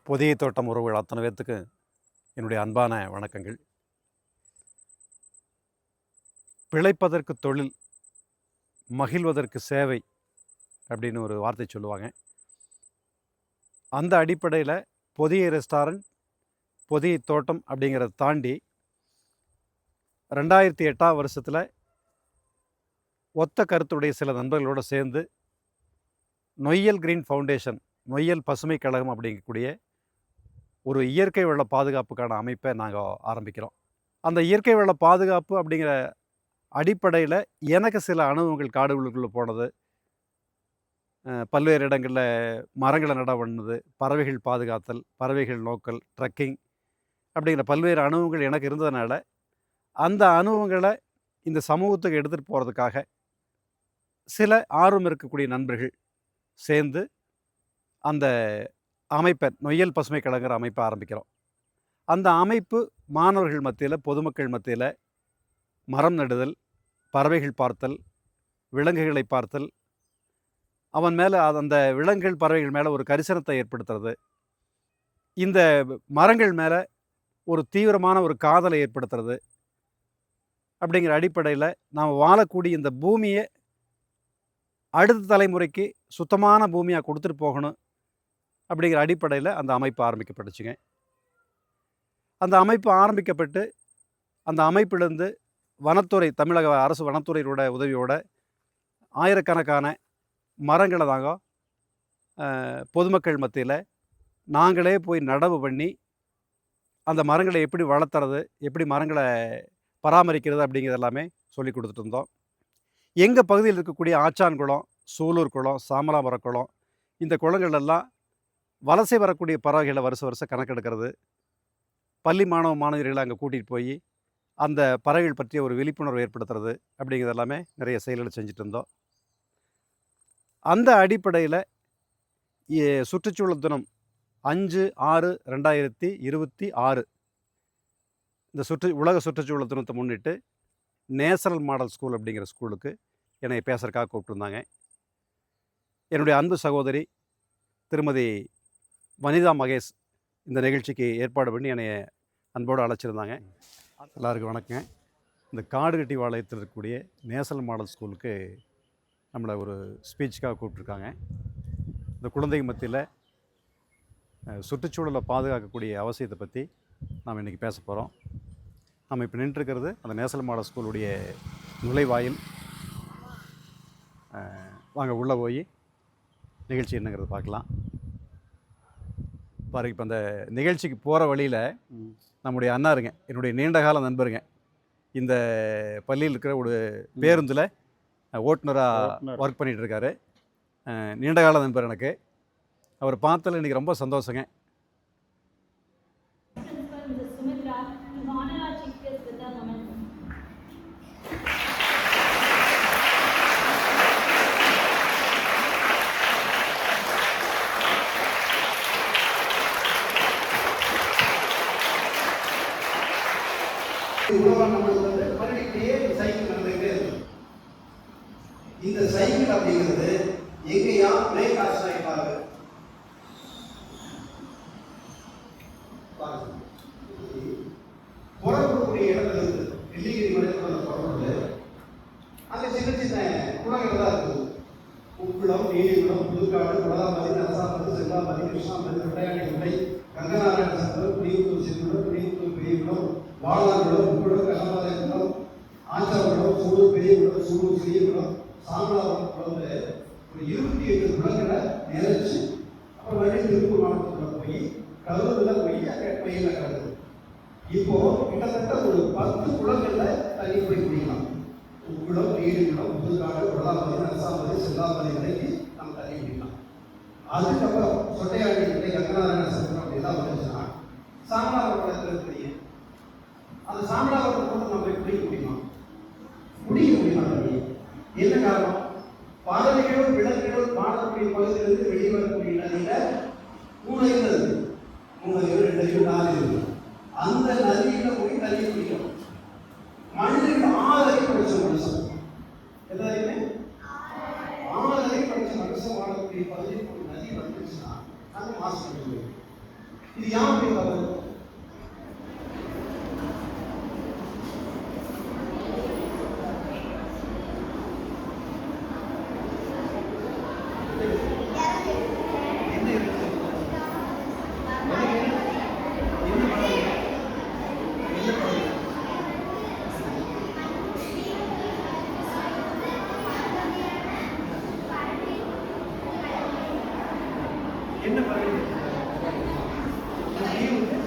பொதிகை தோட்டம் உறவுகள் அத்தனை பேர்த்துக்கு என்னுடைய அன்பான வணக்கங்கள். பிழைப்பதற்கு தொழில், மகிழ்வதற்கு சேவை அப்படின்னு ஒரு வார்த்தை சொல்லுவாங்க. அந்த அடிப்படையில் பொதிகை ரெஸ்டாரண்ட், பொதிகை தோட்டம் அப்படிங்கிறத தாண்டி 2008 வருஷத்தில் ஒத்த கருத்துடைய சில நண்பர்களோடு சேர்ந்து நொய்யல் கிரீன் ஃபவுண்டேஷன், நொய்யல் பசுமை கழகம் அப்படிங்கக்கூடிய ஒரு இயற்கை வள பாதுகாப்புக்கான அமைப்பை நாங்கள் ஆரம்பிக்கிறோம். அந்த இயற்கை வள பாதுகாப்பு அப்படிங்கிற அடிப்படையில் எனக்கு சில அனுபவங்கள் காடுகளுக்குள்ளே போனது, பல்வேறு இடங்களில் மரங்களை நட பண்ணது, பறவைகள் பாதுகாத்தல், பறவைகள் நோக்கல், ட்ரக்கிங் அப்படிங்கிற பல்வேறு அனுபவங்கள் எனக்கு இருந்ததுனால அந்த அனுபவங்களை இந்த சமூகத்துக்கு எடுத்துகிட்டு போகிறதுக்காக சில ஆர்வம் இருக்கக்கூடிய நண்பர்கள் சேர்ந்து அந்த அமைப்பை நொய்யல் பசுமை கழகங்கிற அமைப்பை ஆரம்பிக்கிறோம். அந்த அமைப்பு மாணவர்கள் மத்தியில், பொதுமக்கள் மத்தியில் மரம் நடுதல், பறவைகள் பார்த்தல், விலங்குகளை பார்த்தல், அவன் மேலே அந்த விலங்குகள் பறவைகள் மேலே ஒரு கரிசனத்தை ஏற்படுத்துறது, இந்த மரங்கள் மேலே ஒரு தீவிரமான ஒரு காதலை ஏற்படுத்துறது அப்படிங்கிற அடிப்படையில் நாம் வாழக்கூடிய இந்த பூமியை அடுத்த தலைமுறைக்கு சுத்தமான பூமியாக கொடுத்துட்டு போகணும் அப்படிங்கிற அடிப்படையில் அந்த அமைப்பு ஆரம்பிக்கப்பட்டுச்சுங்க. அந்த அமைப்பு ஆரம்பிக்கப்பட்டு அந்த அமைப்பிலிருந்து வனத்துறை, தமிழக அரசு வனத்துறையோட உதவியோட ஆயிரக்கணக்கான மரங்களை நாங்கள் பொதுமக்கள் மத்தியில் நாங்களே போய் நடவு பண்ணி அந்த மரங்களை எப்படி வளர்த்துறது, எப்படி மரங்களை பராமரிக்கிறது அப்படிங்கிறது எல்லாமே சொல்லி கொடுத்துட்டு இருந்தோம். எங்கள் பகுதியில் இருக்கக்கூடிய ஆச்சான் குளம், சூலூர் குளம், சாமலாமர குளம், இந்த குளங்கள்லாம் வலசை வரக்கூடிய பறவைகளை வருஷம் கணக்கெடுக்கிறது, பள்ளி மாணவர்களை அங்கே கூட்டிகிட்டு போய் அந்த பறவைகள் பற்றிய ஒரு விழிப்புணர்வு ஏற்படுத்துறது அப்படிங்கிறது எல்லாமே நிறைய செயல்களை செஞ்சுட்டு இருந்தோம். அந்த அடிப்படையில் சுற்றுச்சூழல் தினம் 5/6/2026 இந்த உலக சுற்றுச்சூழல் தினத்தை முன்னிட்டு நேஷனல் மாடல் ஸ்கூல் அப்படிங்கிற ஸ்கூலுக்கு என்னை பேசுறதுக்காக கூப்பிட்டுருந்தாங்க. என்னுடைய அன்பு சகோதரி திருமதி வனிதா மகேஷ் இந்த நிகழ்ச்சிக்கு ஏற்பாடு பண்ணி என்னை அன்போடு அழைச்சிருந்தாங்க. எல்லாருக்கும் வணக்கங்க. இந்த காடுகட்டி பாளையத்தில் இருக்கக்கூடிய நேஷனல் மாடல் ஸ்கூலுக்கு நம்மளை ஒரு ஸ்பீச்சுக்காக கூப்பிட்ருக்காங்க. இந்த குழந்தைங்க மத்தியில் சுற்றுச்சூழலை பாதுகாக்கக்கூடிய அவசியத்தை பற்றி நாம் இன்றைக்கி பேச போகிறோம். நம்ம இப்போ நின்றுருக்கிறது அந்த நேஷனல் மாடல் ஸ்கூலுடைய நுழைவாயில். வாங்க உள்ளே போய் நிகழ்ச்சி என்னங்கிறது பார்க்கலாம். பாருங்க, இப்போ அந்த நிகழ்ச்சிக்கு போகிற வழியில் நம்முடைய அண்ணாருங்க, என்னுடைய நீண்டகால நண்பருங்க, இந்த பள்ளியில் இருக்கிற ஒரு பேருந்தில் ஓட்டுநராக ஒர்க் பண்ணிகிட்டு இருக்காரு. நீண்டகால நண்பர் எனக்கு. அவர் பார்த்ததில் இன்றைக்கி ரொம்ப சந்தோஷங்க. இந்த சைக்கிள் அப்படிங்கிறது எங்கேயா பிரேக் ஆக்சிடென்ட் புறப்படக்கூடிய இடத்துல இருந்து வெள்ளிகிரி மலைக்குள்ள புறப்படுது. அங்க சின்ன சின்ன குளங்கள் தான் இருக்குது. உப்புளம், நீலிகுளம், புதுக்காடு, குளதாமதி, நரசாமதி, செல்லாமதி, கிருஷ்ணாமதி, விளையாடி முறை, கங்கநாராயண சங்கரம், குடியூர் சிறுகுளம், குடியூர் பெரியகுளம், வாழாங்குளம், உப்புளம், கனமலைக்குளம், ஆச்சாரகுளம், சூடூர் பெரியகுளம், சூடூர் சிறியகுளம், சாமலாபுரம் குளத்துல ஒரு 28 குளங்களை நிறைச்சு அப்புறம் மறுபடியும் திருப்பூர் மாவட்டத்தில் போய் கரூர்ல போய் அங்கே பயிரில் கிடக்குது. இப்போ கிட்டத்தட்ட ஒரு 10 குளங்கள்ல தண்ணி போய் குடிக்கலாம். உப்புளம், நீலிகுளம், புதுக்காடு, குளதாமதி, நரசாமதி, செல்லாமதி வரைக்கும் நம்ம தண்ணி குடிக்கலாம். அதுக்கப்புறம் சொட்டையாடி கிட்டே கங்கநாராயண சங்கரம் அப்படிலாம் வந்துச்சுன்னா சாமலாபுரம் குளத்தில் இருக்கிறீங்க. அந்த சாமலாபுரம் கூட நம்ம போய் குடிக்க முடியுமா? குடிக்க முடியுமா? என்ன காரணம்? பறவைகளும் விலங்குகளும் வாழக்கூடிய பகுதியிலிருந்து வெளிவரக்கூடிய நதியில 3 இருந்தது. 3 2 4 இருக்கு. அந்த நதியில போய் தண்ணி குடிக்கணும். மனிதன் 6 படிச்ச மனுஷன், எல்லாருமே 6 படிச்ச மனுஷன் வாழக்கூடிய பகுதியில் ஒரு நதி வந்துச்சுன்னா அந்த மாசு. இது யாருடைய தவறு? என்ன இருக்கு? என்ன படம்? என்ன படம்? என்ன படம்?